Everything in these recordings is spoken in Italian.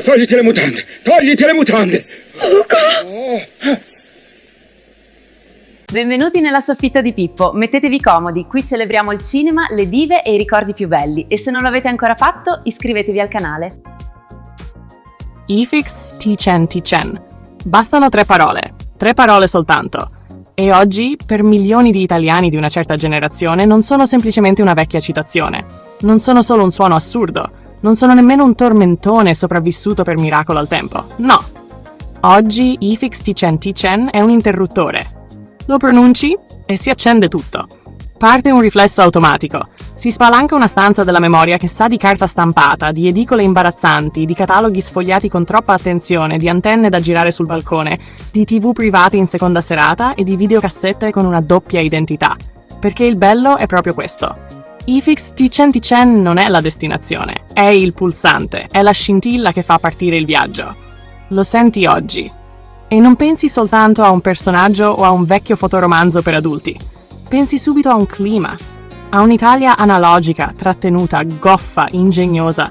Togliti le mutande! Togliti le mutande! Benvenuti nella soffitta di Pippo, mettetevi comodi, qui celebriamo il cinema, le dive e i ricordi più belli e se non l'avete ancora fatto iscrivetevi al canale. IFIX T10. Bastano 3 parole soltanto. E oggi, per milioni di italiani di una certa generazione, non sono semplicemente una vecchia citazione. Non sono solo un suono assurdo, non sono nemmeno un tormentone sopravvissuto per miracolo al tempo. No! Oggi IFIX T10 è un interruttore. Lo pronunci e si accende tutto. Parte un riflesso automatico. Si spalanca una stanza della memoria che sa di carta stampata, di edicole imbarazzanti, di cataloghi sfogliati con troppa attenzione, di antenne da girare sul balcone, di TV privati in seconda serata e di videocassette con una doppia identità. Perché il bello è proprio questo. IFIX T10 non è la destinazione, è il pulsante, è la scintilla che fa partire il viaggio. Lo senti oggi. E non pensi soltanto a un personaggio o a un vecchio fotoromanzo per adulti. Pensi subito a un clima, a un'Italia analogica, trattenuta, goffa, ingegnosa.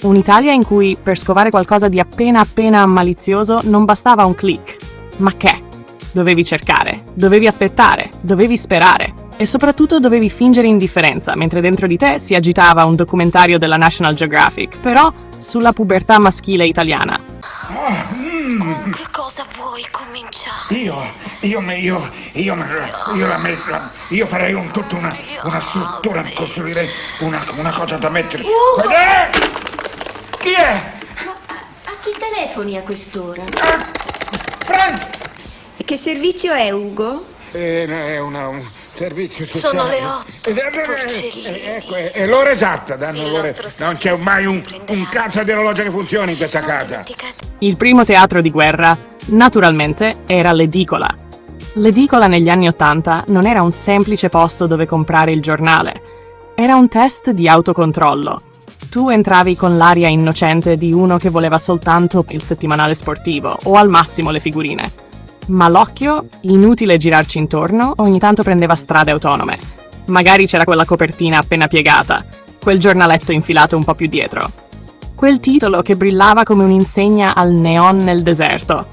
Un'Italia in cui per scovare qualcosa di appena malizioso non bastava un click. Ma che? Dovevi cercare, dovevi aspettare, dovevi sperare e soprattutto dovevi fingere indifferenza mentre dentro di te si agitava un documentario della National Geographic, però sulla pubertà maschile italiana. Con che cosa vuoi cominciare? Io farei tutta una struttura, costruirei una cosa da mettere. Chi è? Ma a chi telefoni a quest'ora? Frank! Che servizio è, Ugo? È un servizio sociale. Sono le 8, porcellini. Ecco, è l'ora esatta, danno Il l'ora. nostro Non c'è servizio mai un prenderà. cazzo di orologio che funzioni in questa casa. Il primo teatro di guerra, naturalmente, era l'edicola. L'edicola negli anni '80 non era un semplice posto dove comprare il giornale. Era un test di autocontrollo. Tu entravi con l'aria innocente di uno che voleva soltanto il settimanale sportivo o al massimo le figurine. Ma l'occhio, inutile girarci intorno, ogni tanto prendeva strade autonome. Magari c'era quella copertina appena piegata, quel giornaletto infilato un po' più dietro. Quel titolo che brillava come un'insegna al neon nel deserto.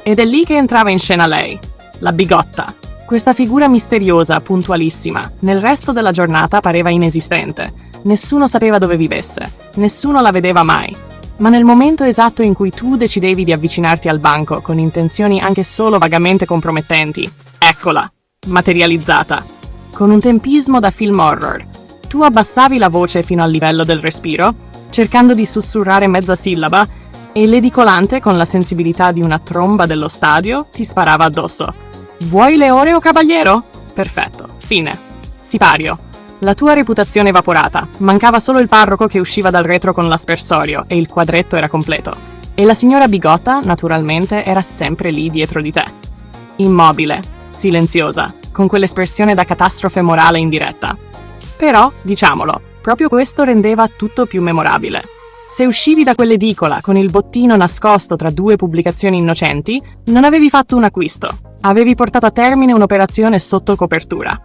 Ed è lì che entrava in scena lei, la bigotta. Questa figura misteriosa, puntualissima, nel resto della giornata pareva inesistente. Nessuno sapeva dove vivesse, nessuno la vedeva mai. Ma nel momento esatto in cui tu decidevi di avvicinarti al banco con intenzioni anche solo vagamente compromettenti, eccola, materializzata. Con un tempismo da film horror. Tu abbassavi la voce fino al livello del respiro, cercando di sussurrare mezza sillaba, e l'edicolante, con la sensibilità di una tromba dello stadio, ti sparava addosso. Vuoi le ore o cavaliero? Perfetto, fine. Sipario. La tua reputazione evaporata. Mancava solo il parroco che usciva dal retro con l'aspersorio e il quadretto era completo. E la signora bigotta, naturalmente, era sempre lì dietro di te. Immobile, silenziosa, con quell'espressione da catastrofe morale in diretta. Però, diciamolo, proprio questo rendeva tutto più memorabile. Se uscivi da quell'edicola con il bottino nascosto tra 2 pubblicazioni innocenti, non avevi fatto un acquisto. Avevi portato a termine un'operazione sotto copertura.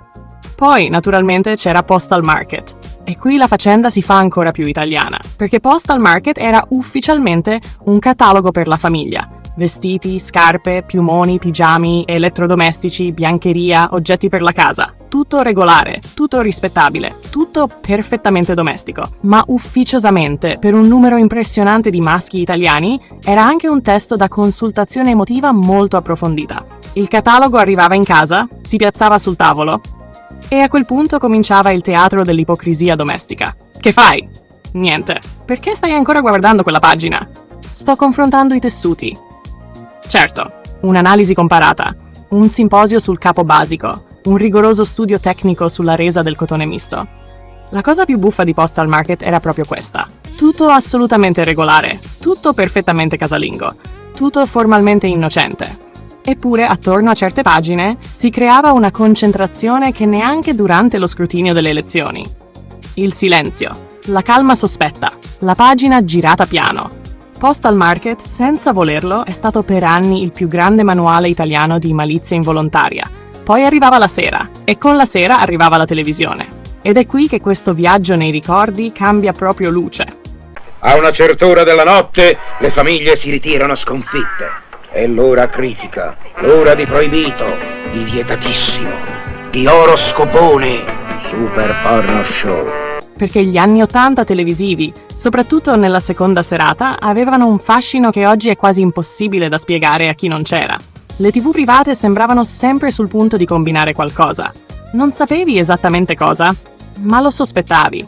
Poi, naturalmente, c'era Postal Market. E qui la faccenda si fa ancora più italiana, perché Postal Market era ufficialmente un catalogo per la famiglia. Vestiti, scarpe, piumoni, pigiami, elettrodomestici, biancheria, oggetti per la casa. Tutto regolare, tutto rispettabile, tutto perfettamente domestico. Ma ufficiosamente, per un numero impressionante di maschi italiani, era anche un testo da consultazione emotiva molto approfondita. Il catalogo arrivava in casa, si piazzava sul tavolo, e a quel punto cominciava il teatro dell'ipocrisia domestica. Che fai? Niente. Perché stai ancora guardando quella pagina? Sto confrontando i tessuti. Certo, un'analisi comparata, un simposio sul capo basico, un rigoroso studio tecnico sulla resa del cotone misto. La cosa più buffa di Postal Market era proprio questa. Tutto assolutamente regolare, tutto perfettamente casalingo, tutto formalmente innocente. Eppure, attorno a certe pagine, si creava una concentrazione che neanche durante lo scrutinio delle elezioni. Il silenzio, la calma sospetta, la pagina girata piano. Postal Market, senza volerlo, è stato per anni il più grande manuale italiano di malizia involontaria. Poi arrivava la sera, e con la sera arrivava la televisione. Ed è qui che questo viaggio nei ricordi cambia proprio luce. A una certa ora della notte le famiglie si ritirano sconfitte. È l'ora critica, l'ora di proibito, di vietatissimo, di oroscopone, super porno show. Perché gli anni 80 televisivi, soprattutto nella seconda serata, avevano un fascino che oggi è quasi impossibile da spiegare a chi non c'era. Le TV private sembravano sempre sul punto di combinare qualcosa. Non sapevi esattamente cosa, ma lo sospettavi.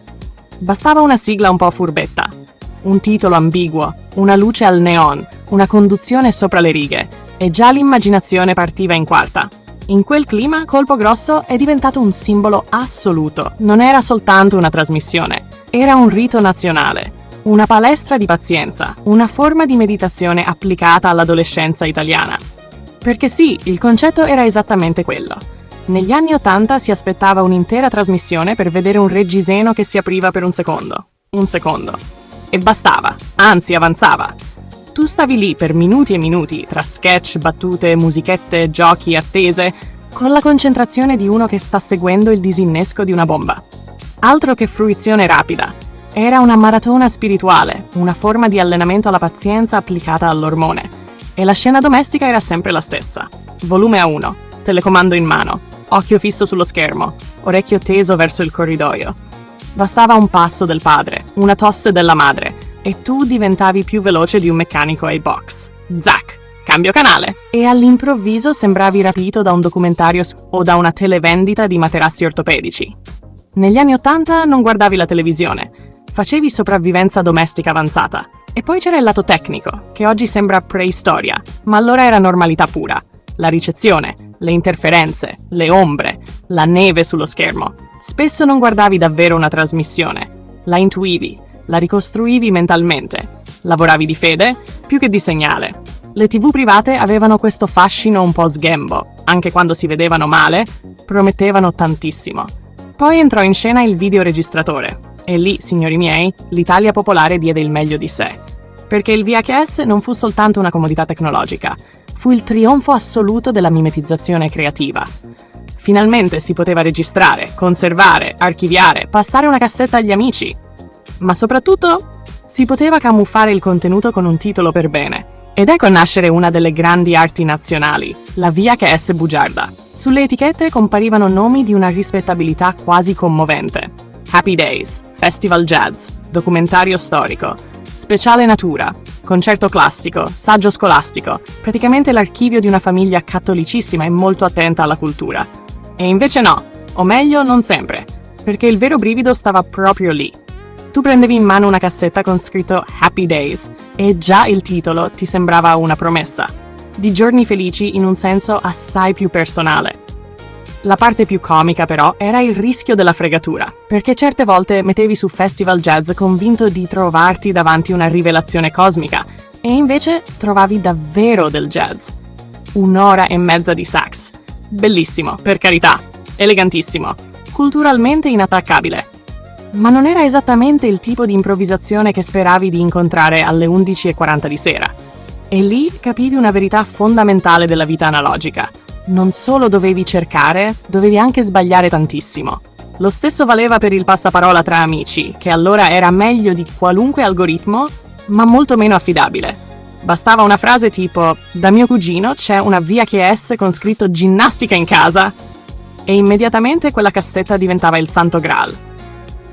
Bastava una sigla un po' furbetta, un titolo ambiguo, una luce al neon, una conduzione sopra le righe, e già l'immaginazione partiva in quarta. In quel clima, Colpo Grosso è diventato un simbolo assoluto. Non era soltanto una trasmissione, era un rito nazionale, una palestra di pazienza, una forma di meditazione applicata all'adolescenza italiana. Perché sì, il concetto era esattamente quello. Negli anni 80 si aspettava un'intera trasmissione per vedere un reggiseno che si apriva per un secondo. E bastava, anzi avanzava. Tu stavi lì per minuti e minuti, tra sketch, battute, musichette, giochi, attese, con la concentrazione di uno che sta seguendo il disinnesco di una bomba. Altro che fruizione rapida. Era una maratona spirituale, una forma di allenamento alla pazienza applicata all'ormone. E la scena domestica era sempre la stessa. Volume a 1, telecomando in mano, occhio fisso sullo schermo, orecchio teso verso il corridoio. Bastava un passo del padre, una tosse della madre, e tu diventavi più veloce di un meccanico ai box. Zac! Cambio canale! E all'improvviso sembravi rapito da un documentario o da una televendita di materassi ortopedici. Negli anni 80 non guardavi la televisione, facevi sopravvivenza domestica avanzata. E poi c'era il lato tecnico, che oggi sembra preistoria, ma allora era normalità pura. La ricezione, le interferenze, le ombre, la neve sullo schermo. Spesso non guardavi davvero una trasmissione, la intuivi, la ricostruivi mentalmente, lavoravi di fede più che di segnale. Le TV private avevano questo fascino un po' sghembo, anche quando si vedevano male, promettevano tantissimo. Poi entrò in scena il videoregistratore, e lì, signori miei, l'Italia popolare diede il meglio di sé. Perché il VHS non fu soltanto una comodità tecnologica, fu il trionfo assoluto della mimetizzazione creativa. Finalmente si poteva registrare, conservare, archiviare, passare una cassetta agli amici. Ma soprattutto si poteva camuffare il contenuto con un titolo per bene. Ed ecco nascere una delle grandi arti nazionali, la VHS bugiarda. Sulle etichette comparivano nomi di una rispettabilità quasi commovente. Happy Days, Festival Jazz, documentario storico, speciale natura, concerto classico, saggio scolastico, praticamente l'archivio di una famiglia cattolicissima e molto attenta alla cultura. E invece no, o meglio non sempre, perché il vero brivido stava proprio lì. Tu prendevi in mano una cassetta con scritto Happy Days e già il titolo ti sembrava una promessa, di giorni felici in un senso assai più personale. La parte più comica però era il rischio della fregatura, perché certe volte mettevi su Festival Jazz convinto di trovarti davanti una rivelazione cosmica e invece trovavi davvero del jazz. 1 ora e mezza di sax. Bellissimo, per carità, elegantissimo, culturalmente inattaccabile. Ma non era esattamente il tipo di improvvisazione che speravi di incontrare alle 11:40 di sera. E lì capivi una verità fondamentale della vita analogica. Non solo dovevi cercare, dovevi anche sbagliare tantissimo. Lo stesso valeva per il passaparola tra amici, che allora era meglio di qualunque algoritmo, ma molto meno affidabile. Bastava una frase tipo «Da mio cugino c'è una VHS con scritto ginnastica in casa» e immediatamente quella cassetta diventava il santo graal.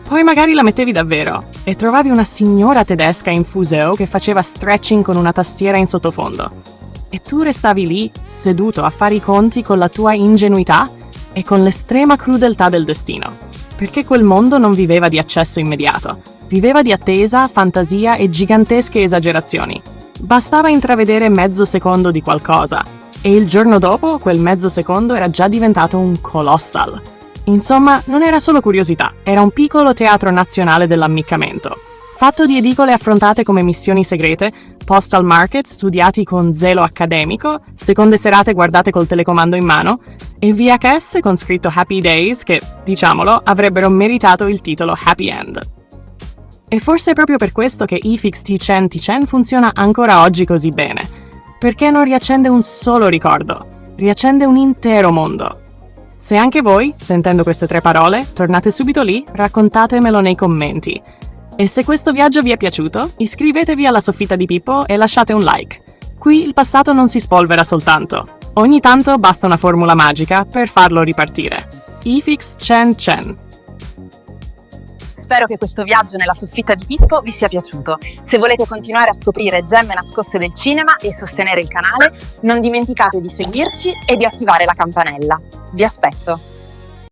Poi magari la mettevi davvero e trovavi una signora tedesca in fuseo che faceva stretching con una tastiera in sottofondo. E tu restavi lì, seduto a fare i conti con la tua ingenuità e con l'estrema crudeltà del destino. Perché quel mondo non viveva di accesso immediato, viveva di attesa, fantasia e gigantesche esagerazioni. Bastava intravedere mezzo secondo di qualcosa, e il giorno dopo quel mezzo secondo era già diventato un colossal. Insomma, non era solo curiosità, era un piccolo teatro nazionale dell'ammiccamento. Fatto di edicole affrontate come missioni segrete, postal market studiati con zelo accademico, seconde serate guardate col telecomando in mano, e VHS con scritto Happy Days che, diciamolo, avrebbero meritato il titolo Happy End. E forse è proprio per questo che iFix T10 funziona ancora oggi così bene, perché non riaccende un solo ricordo, riaccende un intero mondo. Se anche voi, sentendo queste 3 parole, tornate subito lì, raccontatemelo nei commenti. E se questo viaggio vi è piaciuto, iscrivetevi alla Soffitta di Pippo e lasciate un like. Qui il passato non si spolvera soltanto. Ogni tanto basta una formula magica per farlo ripartire. Ifix Chen Chen. Spero che questo viaggio nella soffitta di Pippo vi sia piaciuto. Se volete continuare a scoprire gemme nascoste del cinema e sostenere il canale, non dimenticate di seguirci e di attivare la campanella. Vi aspetto!